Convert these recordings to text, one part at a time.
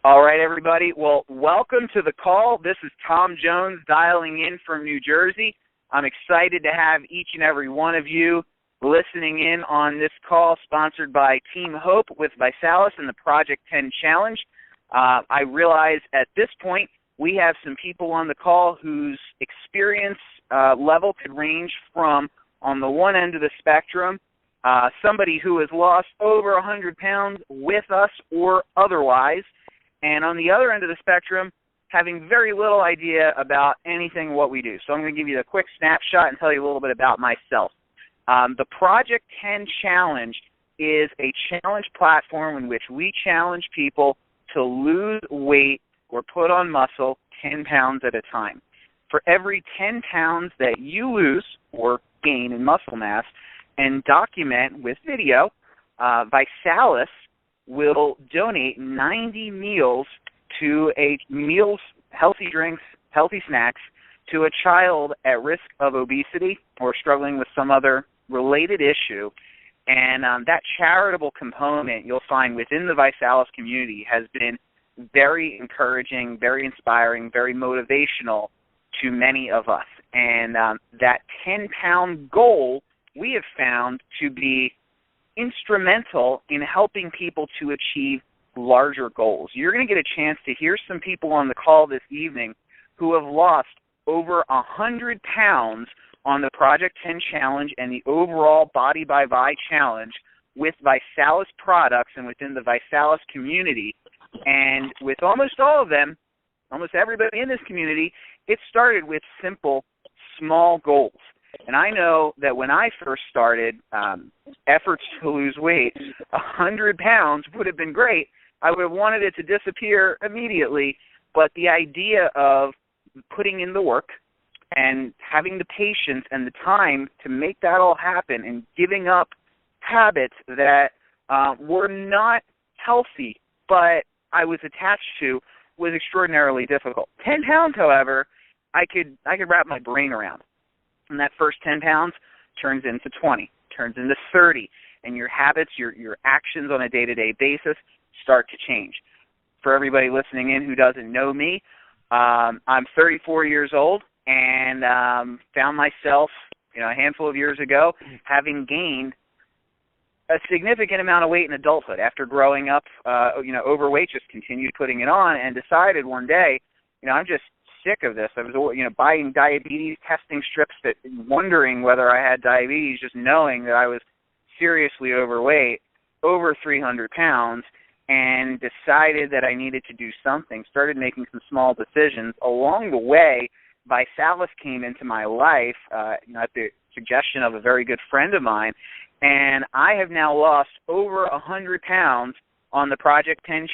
All right, everybody. Well, welcome to the call. This is Tom Jones dialing in from New Jersey. I'm excited to have each and every one of you listening in on this call sponsored by TeamViHOPE with ViSalus and the Project 10 Challenge. I realize at this point we have some people on the call whose experience level could range from, on the one end of the spectrum, somebody who has lost over 100 pounds with us or otherwise, and on the other end of the spectrum, having very little idea about anything what we do. So I'm going to give you a quick snapshot and tell you a little bit about myself. The Project 10 Challenge is a challenge platform in which we challenge people to lose weight or put on muscle 10 pounds at a time. For every 10 pounds that you lose or gain in muscle mass and document with video, ViSalus will donate 90 meals to healthy drinks, healthy snacks, to a child at risk of obesity or struggling with some other related issue. And that charitable component you'll find within the ViSalus community has been very encouraging, very inspiring, very motivational to many of us. And that 10-pound goal we have found to be instrumental in helping people to achieve larger goals. You're going to get a chance to hear some people on the call this evening who have lost over 100 pounds on the Project 10 Challenge and the overall Body by Vi Challenge with ViSalus products and within the ViSalus community. And with almost all of them, almost everybody in this community, it started with simple, small goals. And I know that when I first started efforts to lose weight, 100 pounds would have been great. I would have wanted it to disappear immediately, but the idea of putting in the work and having the patience and the time to make that all happen and giving up habits that were not healthy but I was attached to was extraordinarily difficult. 10 pounds, however, I could wrap my brain around. And that first 10 pounds turns into 20, turns into 30, and your habits, your actions on a day-to-day basis start to change. For everybody listening in who doesn't know me, I'm 34 years old and found myself, a handful of years ago, having gained a significant amount of weight in adulthood. After growing up, overweight, just continued putting it on, and decided one day, I'm just sick of this. I was, buying diabetes testing strips, wondering whether I had diabetes, just knowing that I was seriously overweight, over 300 pounds, and decided that I needed to do something. Started making some small decisions. Along the way, ViSalus came into my life, at the suggestion of a very good friend of mine, and I have now lost over 100 pounds on the Project 10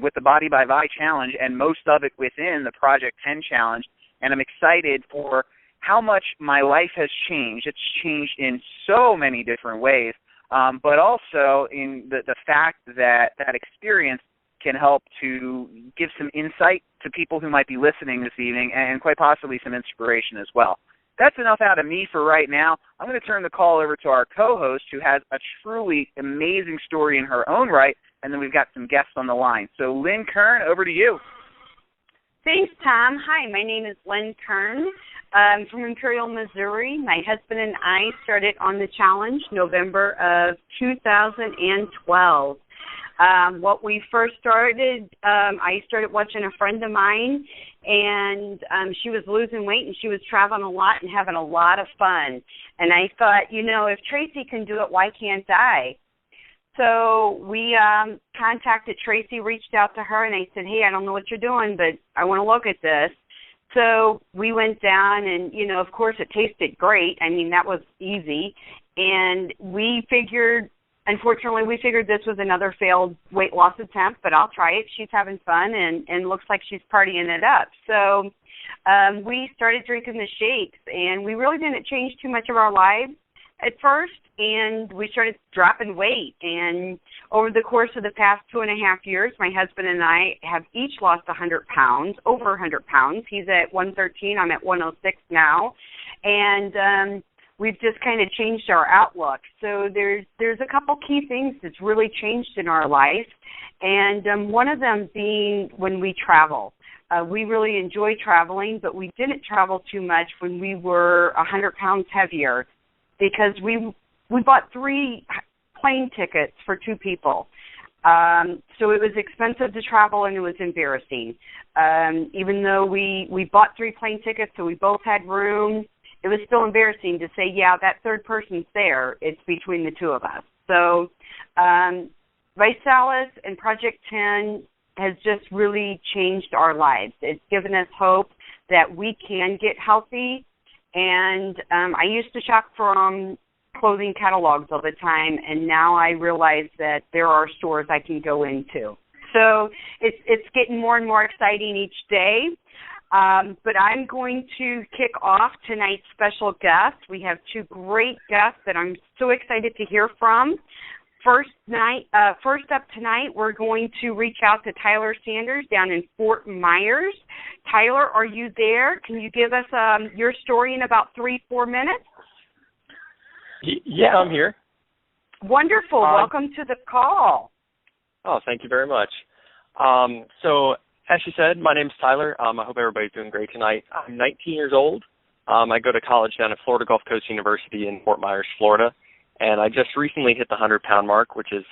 with the Body by Vi Challenge, and most of it within the Project 10 Challenge. And I'm excited for how much my life has changed. It's changed in so many different ways, but also in the fact that that experience can help to give some insight to people who might be listening this evening, and quite possibly some inspiration as well. That's enough out of me for right now. I'm going to turn the call over to our co-host, who has a truly amazing story in her own right, and then we've got some guests on the line. So, Lynn, Kirn, over to you. Thanks, Tom. Hi, my name is Lynn, Kirn. I'm from Imperial, Missouri. My husband and I started on the challenge November of 2012. What we first started, I started watching a friend of mine, and she was losing weight, and she was traveling a lot and having a lot of fun. And I thought, if Tracy can do it, why can't I? So we contacted Tracy, reached out to her, and I said, hey, I don't know what you're doing, but I want to look at this. So we went down, and, of course, it tasted great. I mean, that was easy. And unfortunately, we figured this was another failed weight loss attempt, but I'll try it. She's having fun, and looks like she's partying it up. So we started drinking the shakes, and we really didn't change too much of our lives at first, and we started dropping weight. And over the course of the past 2.5 years, my husband and I have each lost 100 pounds, over 100 pounds. He's at 113. I'm at 106 now. And we've just kind of changed our outlook. So there's a couple key things that's really changed in our life, and one of them being when we travel. We really enjoy traveling, but we didn't travel too much when we were 100 pounds heavier because we bought 3 plane tickets for 2 people. So it was expensive to travel, and it was embarrassing. Even though we bought 3 plane tickets, so we both had room, it was still embarrassing to say, yeah, that third person's there. It's between the 2 of us. So ViSalus and Project 10 has just really changed our lives. It's given us hope that we can get healthy. And I used to shop from clothing catalogs all the time, and now I realize that there are stores I can go into. So it's getting more and more exciting each day. But I'm going to kick off tonight's special guest. We have 2 great guests that I'm so excited to hear from. First up tonight, we're going to reach out to Tyler Sanders down in Fort Myers. Tyler, are you there? Can you give us your story in about 3-4 minutes? Yeah, I'm here. Wonderful. Welcome to the call. Oh, thank you very much. So, as she said, my name's Tyler. I hope everybody's doing great tonight. I'm 19 years old. I go to college down at Florida Gulf Coast University in Fort Myers, Florida. And I just recently hit the 100-pound mark, which is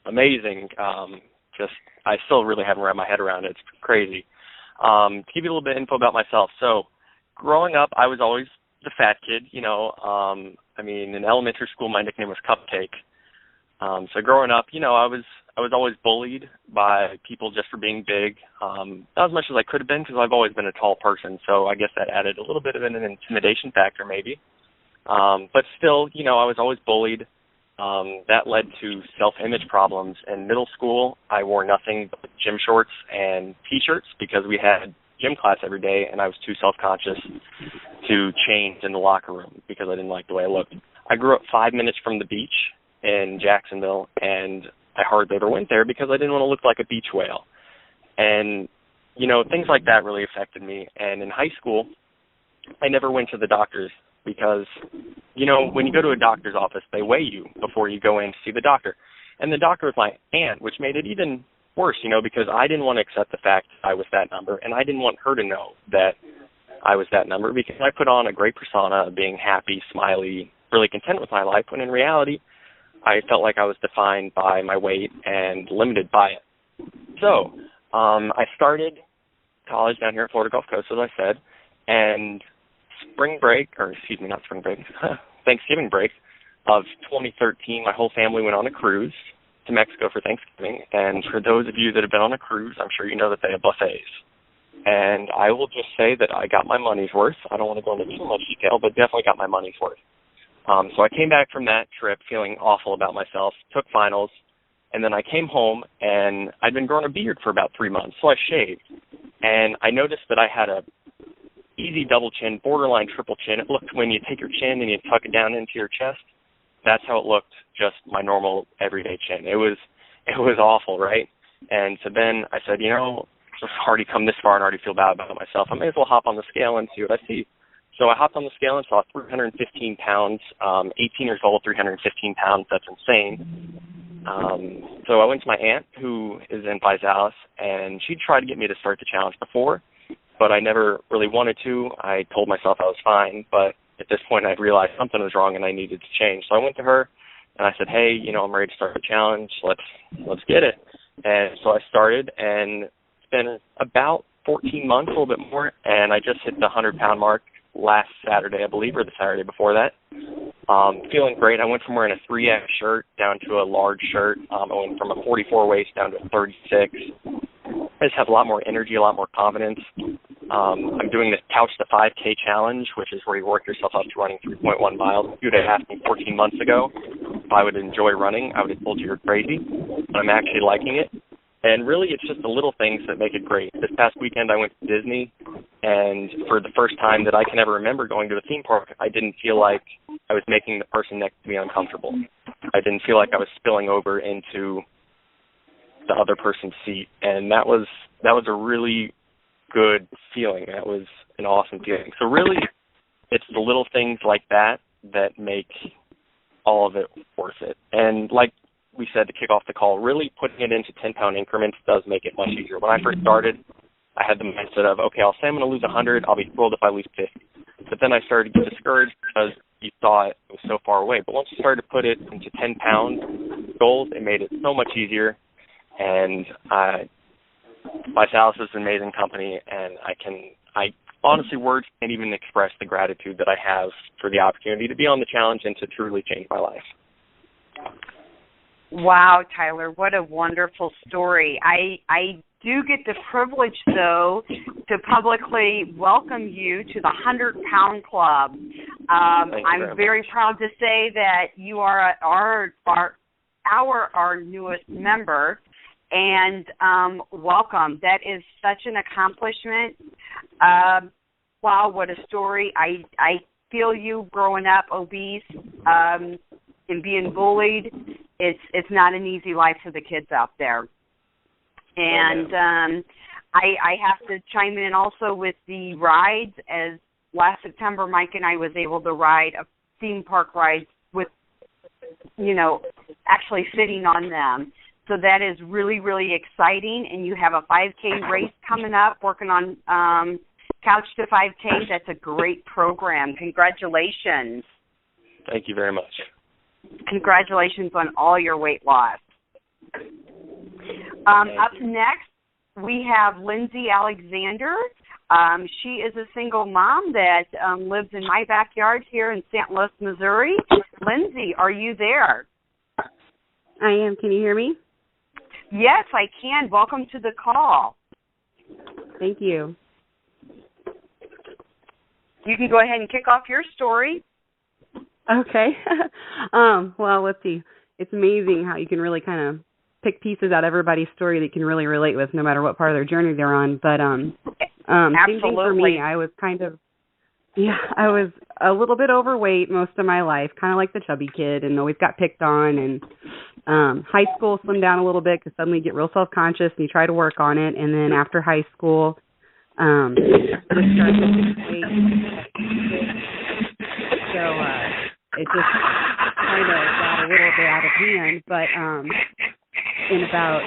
amazing. I still really haven't wrapped my head around it. It's crazy. To give you a little bit of info about myself. So, growing up, I was always the fat kid, you know. In elementary school, my nickname was Cupcake. So growing up, I was always bullied by people just for being big. Not as much as I could have been because I've always been a tall person. So I guess that added a little bit of an intimidation factor maybe. But still, I was always bullied. That led to self-image problems. In middle school, I wore nothing but gym shorts and T-shirts because we had gym class every day, and I was too self-conscious to change in the locker room because I didn't like the way I looked. I grew up 5 minutes from the beach in Jacksonville, and I hardly ever went there because I didn't want to look like a beach whale. And, things like that really affected me. And in high school, I never went to the doctors because, when you go to a doctor's office, they weigh you before you go in to see the doctor. And the doctor was my aunt, which made it even worse, because I didn't want to accept the fact I was that number, and I didn't want her to know that I was that number because I put on a great persona of being happy, smiley, really content with my life, when in reality, I felt like I was defined by my weight and limited by it. So, I started college down here at Florida Gulf Coast, as I said, and Thanksgiving break of 2013, my whole family went on a cruise to Mexico for Thanksgiving, and for those of you that have been on a cruise, I'm sure you know that they have buffets. And I will just say that I got my money's worth. I don't want to go into too much detail, but definitely got my money's worth. So I came back from that trip feeling awful about myself, took finals, and then I came home, and I'd been growing a beard for about 3 months, so I shaved. And I noticed that I had a easy double chin, borderline triple chin. It looked when you take your chin and you tuck it down into your chest. That's how it looked, just my normal everyday chin. It was awful, right? And so then I said, I've already come this far and already feel bad about myself. I may as well hop on the scale and see what I see. So I hopped on the scale and saw 315 pounds, 18 years old, 315 pounds. That's insane. So I went to my aunt, who is in ViSalus, and she tried to get me to start the challenge before, but I never really wanted to. I told myself I was fine, but at this point I realized something was wrong and I needed to change. So I went to her and I said, hey, I'm ready to start the challenge. Let's get it. And so I started, and it's been about 14 months, a little bit more, and I just hit the 100-pound mark last Saturday, I believe, or the Saturday before that. Feeling great. I went from wearing a 3X shirt down to a large shirt. I went from a 44 waist down to a 36. I just have a lot more energy, a lot more confidence. I'm doing this Couch to 5K challenge, which is where you work yourself up to running 3.1 miles. If you'd have asked me 14 months ago if I would enjoy running, I would have told you you're crazy. But I'm actually liking it. And really, it's just the little things that make it great. This past weekend, I went to Disney, and for the first time that I can ever remember going to a theme park, I didn't feel like I was making the person next to me uncomfortable. I didn't feel like I was spilling over into the other person's seat, and that was a really good feeling. That was an awesome feeling. So really, it's the little things like that that make all of it worth it. And like we said to kick off the call, really putting it into 10-pound increments does make it much easier. When I first started, I had the mindset of, okay, I'll say I'm going to lose 100. I'll be thrilled if I lose 50. But then I started to get discouraged because you thought it was so far away. But once you started to put it into 10-pound goals, it made it so much easier. And Vitalis is an amazing company, and I honestly, words can't even express the gratitude that I have for the opportunity to be on the challenge and to truly change my life. Wow, Tyler, what a wonderful story. I do get the privilege, though, to publicly welcome you to the 100-Pound Club. I'm very proud to say that you are our newest member, and welcome. That is such an accomplishment. Wow, what a story. I feel you growing up obese and being bullied. It's not an easy life for the kids out there. And I have to chime in also with the rides. As last September, Mike and I was able to ride a theme park ride with, actually sitting on them. So that is really, really exciting. And you have a 5K race coming up, working on Couch to 5K. That's a great program. Congratulations. Thank you very much. Congratulations on all your weight loss. Up next, we have Lindsey Alexander. She is a single mom that lives in my backyard here in St. Louis, Missouri. Lindsey, are you there? I am. Can you hear me? Yes, I can. Welcome to the call. Thank you. You can go ahead and kick off your story. Okay. Well, let's see. It's amazing how you can really kind of pick pieces out of everybody's story that you can really relate with, no matter what part of their journey they're on. But Absolutely. Same thing for me. I was I was a little bit overweight most of my life, kind of like the chubby kid, and always got picked on. And high school, slimmed down a little bit because suddenly you get real self-conscious and you try to work on it. And then after high school, started lifting weights. So it just kind of got a little bit out of hand. But in about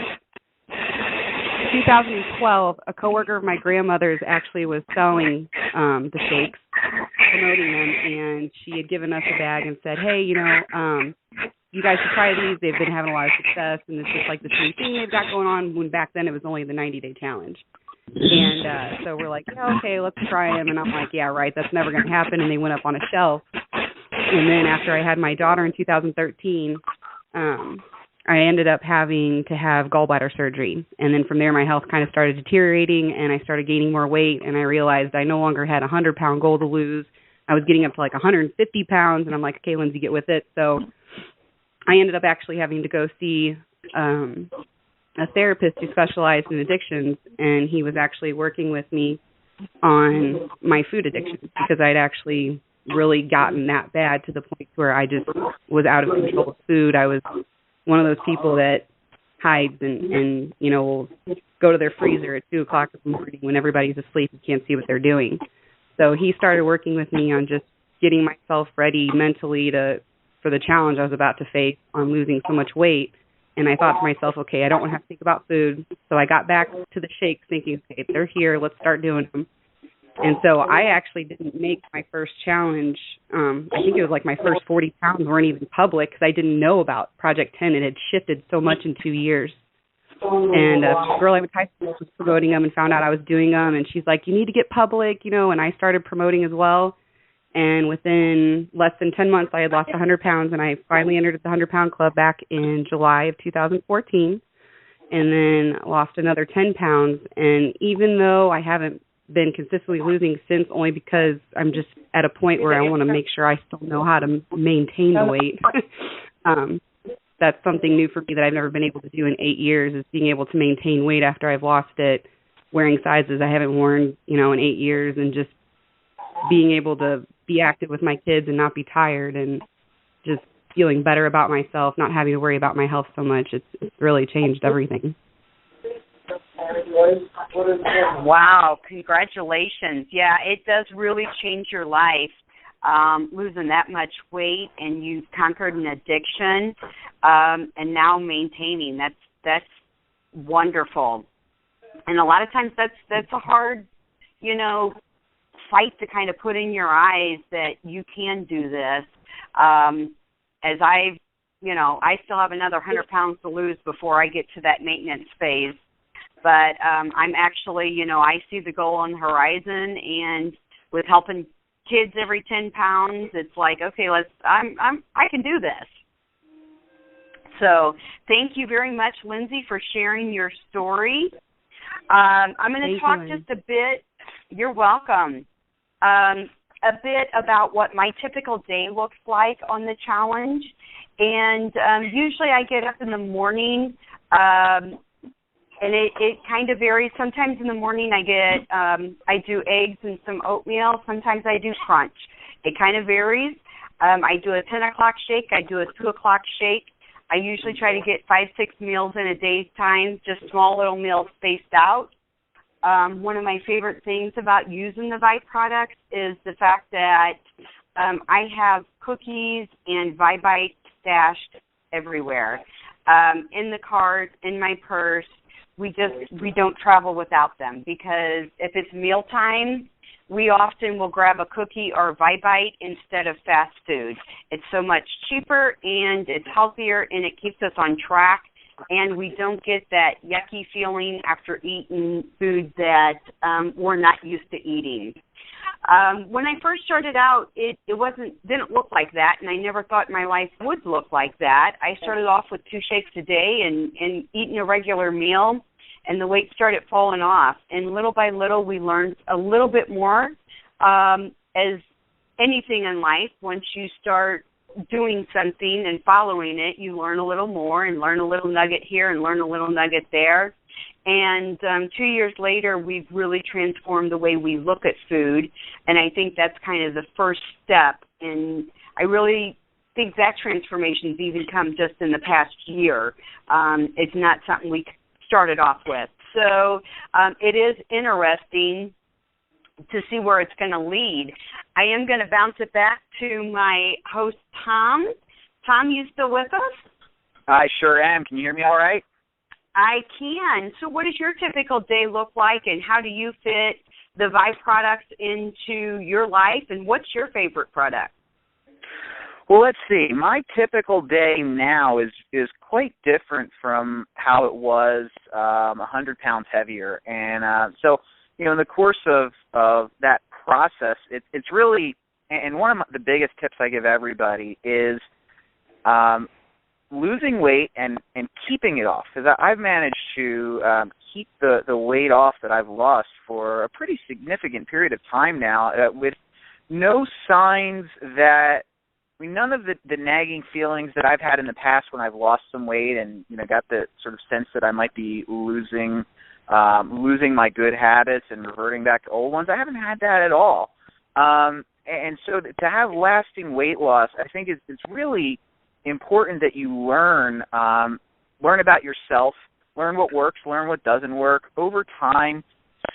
2012, a coworker of my grandmother's actually was selling the shakes, promoting them, and she had given us a bag and said, hey, you guys should try these. They've been having a lot of success, and it's just like the same thing they've got going on, when back then it was only the 90-day challenge. And so we're like, yeah, okay, let's try them. And I'm like, yeah, right, that's never going to happen. And they went up on a shelf. And then after I had my daughter in 2013, I ended up having to have gallbladder surgery. And then from there, my health kind of started deteriorating, and I started gaining more weight, and I realized I no longer had a 100-pound goal to lose. I was getting up to like 150 pounds, and I'm like, okay, Lindsey, get with it. So I ended up actually having to go see a therapist who specialized in addictions, and he was actually working with me on my food addiction because I'd actually really gotten that bad to the point where I just was out of control of food. I was one of those people that hides and will go to their freezer at 2 o'clock in the morning when everybody's asleep and can't see what they're doing. So he started working with me on just getting myself ready mentally for the challenge I was about to face on losing so much weight. And I thought to myself, okay, I don't want to have to think about food. So I got back to the shakes thinking, okay, they're here, let's start doing them. And so I actually didn't make my first challenge. I think it was like my first 40 pounds weren't even public because I didn't know about Project 10. It had shifted so much in 2 years. And a girl I went to high school was promoting them and found out I was doing them. And she's like, you need to get public, and I started promoting as well. And within less than 10 months, I had lost 100 pounds, and I finally entered the 100-pound club back in July of 2014, and then lost another 10 pounds. And even though I haven't been consistently losing since, only because I'm just at a point where I want to make sure I still know how to maintain the weight, that's something new for me that I've never been able to do in 8 years, is being able to maintain weight after I've lost it, wearing sizes I haven't worn, in 8 years, and just being able to be active with my kids and not be tired, and just feeling better about myself, not having to worry about my health so much. It's really changed everything. Wow, congratulations. Yeah, it does really change your life. losing that much weight, and you've conquered an addiction, and now maintaining. That's wonderful. And a lot of times that's a hard, fight to kind of put in your eyes that you can do this. As I still have another 100 pounds to lose before I get to that maintenance phase. But I'm actually, I see the goal on the horizon, and with helping kids every 10 pounds, it's like, okay, I can do this. So thank you very much, Lindsey, for sharing your story. I'm going to talk just a bit. You're welcome. A bit about what my typical day looks like on the challenge. And usually I get up in the morning, and it kind of varies. Sometimes in the morning I do eggs and some oatmeal. Sometimes I do crunch. It kind of varies. I do a 10 o'clock shake. I do a 2 o'clock shake. I usually try to get 5-6 meals in a day's time, just small little meals spaced out. One of my favorite things about using the Vi products is the fact that I have cookies and ViBite stashed everywhere, in the cart, in my purse. We don't travel without them, because if it's mealtime, we often will grab a cookie or ViBite instead of fast food. It's so much cheaper, and it's healthier, and it keeps us on track, and we don't get that yucky feeling after eating food that we're not used to eating. When I first started out, it didn't look like that, and I never thought my life would look like that. I started off with 2 shakes a day and eating a regular meal, and the weight started falling off. And little by little, we learned a little bit more. As anything in life, once you start doing something and following it, you learn a little more and learn a little nugget here and learn a little nugget there. And 2 years later, we've really transformed the way we look at food, and I think that's kind of the first step. And I really think that transformation's even come just in the past year. It's not something we started off with. So it is interesting to see where it's going to lead. I am going to bounce it back to my host, Tom. Tom, you still with us? I sure am. Can you hear me all right? I can. So what does your typical day look like, and how do you fit the Vi products into your life, and what's your favorite product? Well, let's see. My typical day now is quite different from how it was 100 pounds heavier. And so, in the course of that process, it's really, and one of the biggest tips I give everybody is losing weight and keeping it off, because I've managed to keep the weight off that I've lost for a pretty significant period of time now, with no signs that, none of the nagging feelings that I've had in the past when I've lost some weight and got the sort of sense that I might be losing my good habits and reverting back to old ones. I haven't had that at all, and so to have lasting weight loss, I think it's really important that you learn about yourself, learn what works, learn what doesn't work. Over time,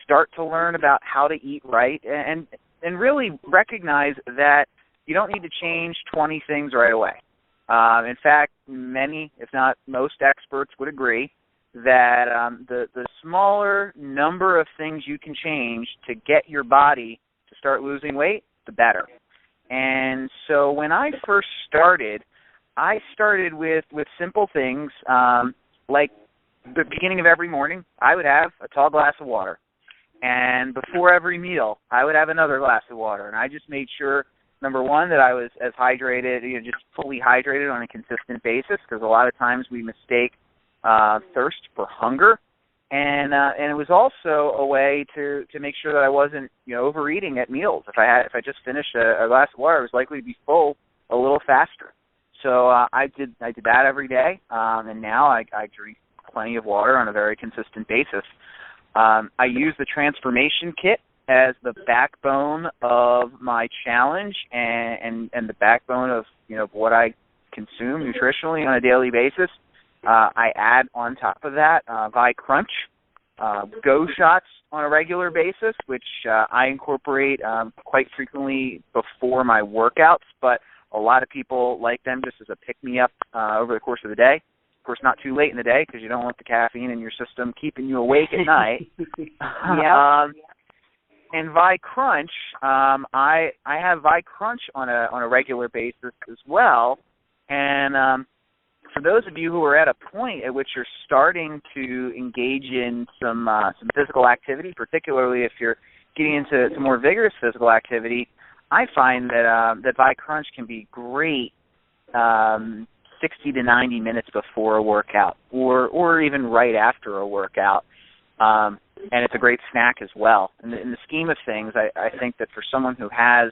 start to learn about how to eat right, and really recognize that you don't need to change 20 things right away. In fact, many, if not most experts would agree that the smaller number of things you can change to get your body to start losing weight, the better. And so when I first started, I started with simple things, like the beginning of every morning, I would have a tall glass of water. And before every meal, I would have another glass of water. And I just made sure, number one, that I was as hydrated, just fully hydrated on a consistent basis, because a lot of times we mistake thirst for hunger. And it was also a way to make sure that I wasn't, overeating at meals. If I just finished a glass of water, I was likely to be full a little faster. So I did that every day, and now I drink plenty of water on a very consistent basis. I use the transformation kit as the backbone of my challenge and the backbone of what I consume nutritionally on a daily basis. I add on top of that Vi Crunch, Go shots on a regular basis, which I incorporate quite frequently before my workouts, but a lot of people like them just as a pick-me-up over the course of the day. Of course, not too late in the day because you don't want the caffeine in your system keeping you awake at night. And Vi Crunch, I have Vi Crunch on a regular basis as well. And for those of you who are at a point at which you're starting to engage in some physical activity, particularly if you're getting into some more vigorous physical activity, I find that Vi Crunch can be great 60 to 90 minutes before a workout or even right after a workout. And it's a great snack as well. In the scheme of things, I think that for someone who has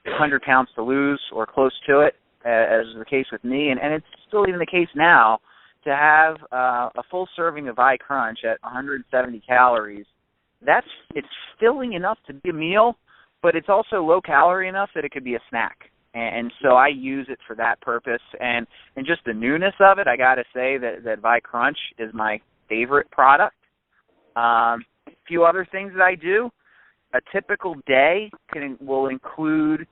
100 pounds to lose or close to it, as is the case with me, and it's still even the case now, to have a full serving of Vi Crunch at 170 calories, it's filling enough to be a meal, but it's also low calorie enough that it could be a snack. And so I use it for that purpose. And just the newness of it, I got to say that Vi Crunch is my favorite product. A few other things that I do. A typical day will include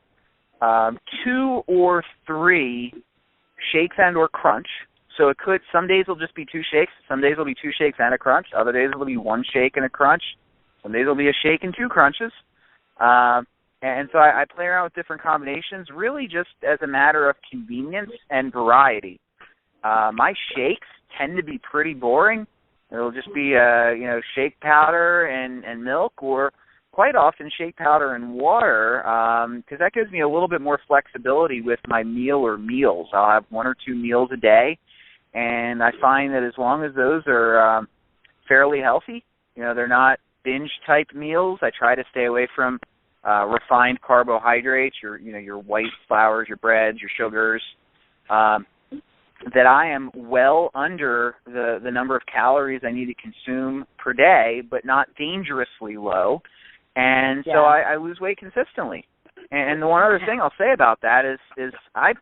2 or 3 shakes and or crunch. So some days will just be 2 shakes. Some days will be 2 shakes and a crunch. Other days will be 1 shake and a crunch. Some days will be a shake and 2 crunches. And so I play around with different combinations, really just as a matter of convenience and variety. My shakes tend to be pretty boring. It'll just be shake powder and milk, or quite often shake powder and water, because that gives me a little bit more flexibility with my meal or meals. I'll have 1 or 2 meals a day, and I find that as long as those are fairly healthy, they're not binge-type meals. I try to stay away from refined carbohydrates, your white flours, your breads, your sugars, that I am well under the number of calories I need to consume per day, but not dangerously low. And so I lose weight consistently. And the one other thing I'll say about that is I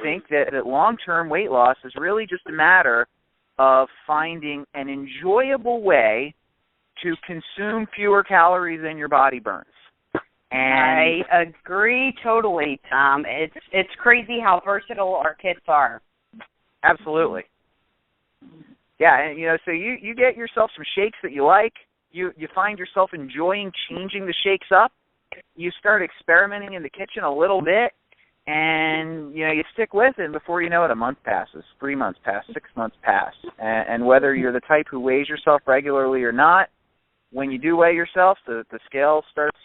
think that long-term weight loss is really just a matter of finding an enjoyable way to consume fewer calories than your body burns. And I agree totally, Tom. It's crazy how versatile our kits are. Absolutely. Yeah, and so you get yourself some shakes that you like. You find yourself enjoying changing the shakes up. You start experimenting in the kitchen a little bit, and you stick with it. And before you know it, a month passes, 3 months pass, 6 months pass. And whether you're the type who weighs yourself regularly or not, when you do weigh yourself, the scale starts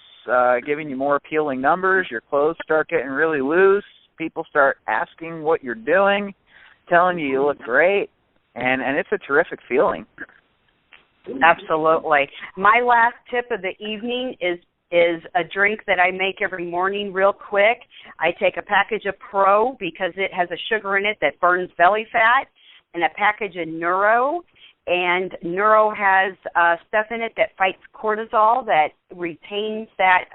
giving you more appealing numbers. Your clothes start getting really loose. People start asking what you're doing, telling you look great, and it's a terrific feeling. Absolutely. My last tip of the evening is a drink that I make every morning real quick. I take a package of Pro because it has a sugar in it that burns belly fat, and a package of Neuro. And Neuro has stuff in it that fights cortisol, that retains that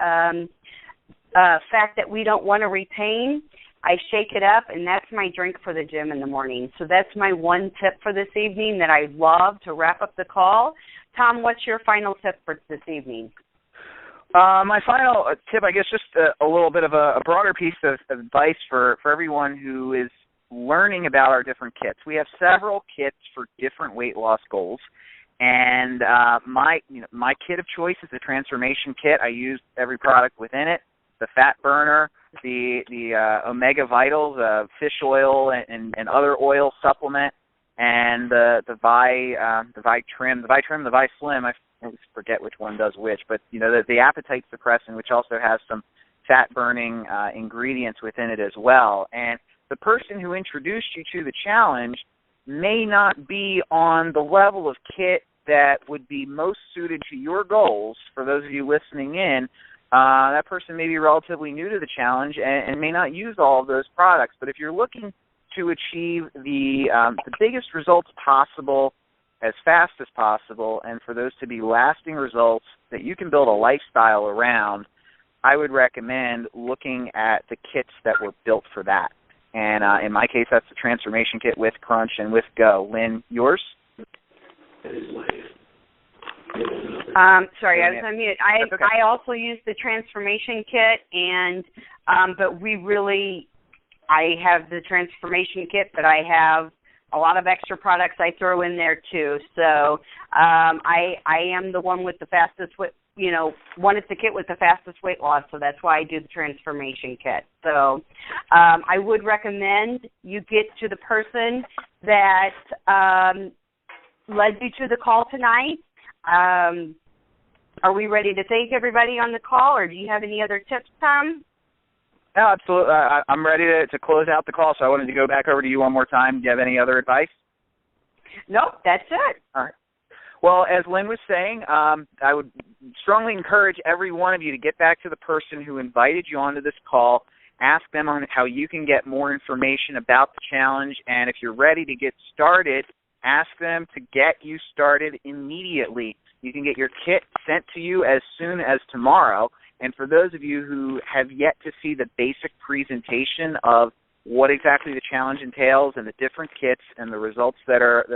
fat that we don't want to retain. I shake it up, and that's my drink for the gym in the morning. So that's my one tip for this evening that I love to wrap up the call. Tom, what's your final tip for this evening? My final tip, I guess, just a little bit of a broader piece of advice for everyone who is learning about our different kits. We have several kits for different weight loss goals, and my kit of choice is the Transformation Kit. I use every product within it: the Fat Burner, the Omega Vitals, fish oil and other oil supplement, and the Vi Trim, the Vi Slim. I always forget which one does which, but the appetite suppressant, which also has some fat burning ingredients within it as well. And the person who introduced you to the challenge may not be on the level of kit that would be most suited to your goals. For those of you listening in, that person may be relatively new to the challenge and may not use all of those products. But if you're looking to achieve the biggest results possible as fast as possible, and for those to be lasting results that you can build a lifestyle around, I would recommend looking at the kits that were built for that. And in my case, that's the Transformation Kit with Crunch and with Go. Lynn, yours? Sorry, I was on mute. Okay. I also use the transformation kit, and but I have the transformation kit, but I have a lot of extra products I throw in there too. So I am the one with the fastest, one is the kit with the fastest weight loss, so that's why I do the transformation kit. So I would recommend you get to the person that led you to the call tonight. Are we ready to thank everybody on the call, or do you have any other tips, Tom? No, absolutely. I'm ready to close out the call, so I wanted to go back over to you one more time. Do you have any other advice? Nope, that's it. All right. Well, as Lynn was saying, I would strongly encourage every one of you to get back to the person who invited you onto this call, ask them on how you can get more information about the challenge, and if you're ready to get started, ask them to get you started immediately. You can get your kit sent to you as soon as tomorrow. And for those of you who have yet to see the basic presentation of what exactly the challenge entails and the different kits and the results that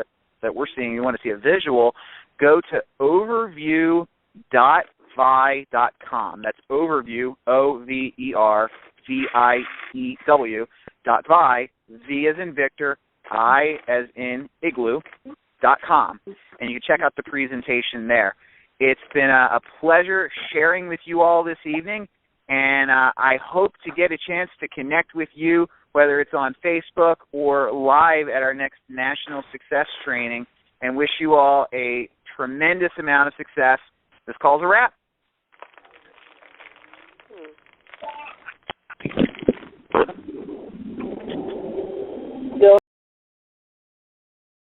we're seeing, you want to see a visual, go to overview.vi.com. That's overview, overview.vi, V as in Victor, I as in igloo.com. And you can check out the presentation there. It's been a pleasure sharing with you all this evening, and I hope to get a chance to connect with you, whether it's on Facebook or live at our next National Success Training, and wish you all a tremendous amount of success. This call's a wrap.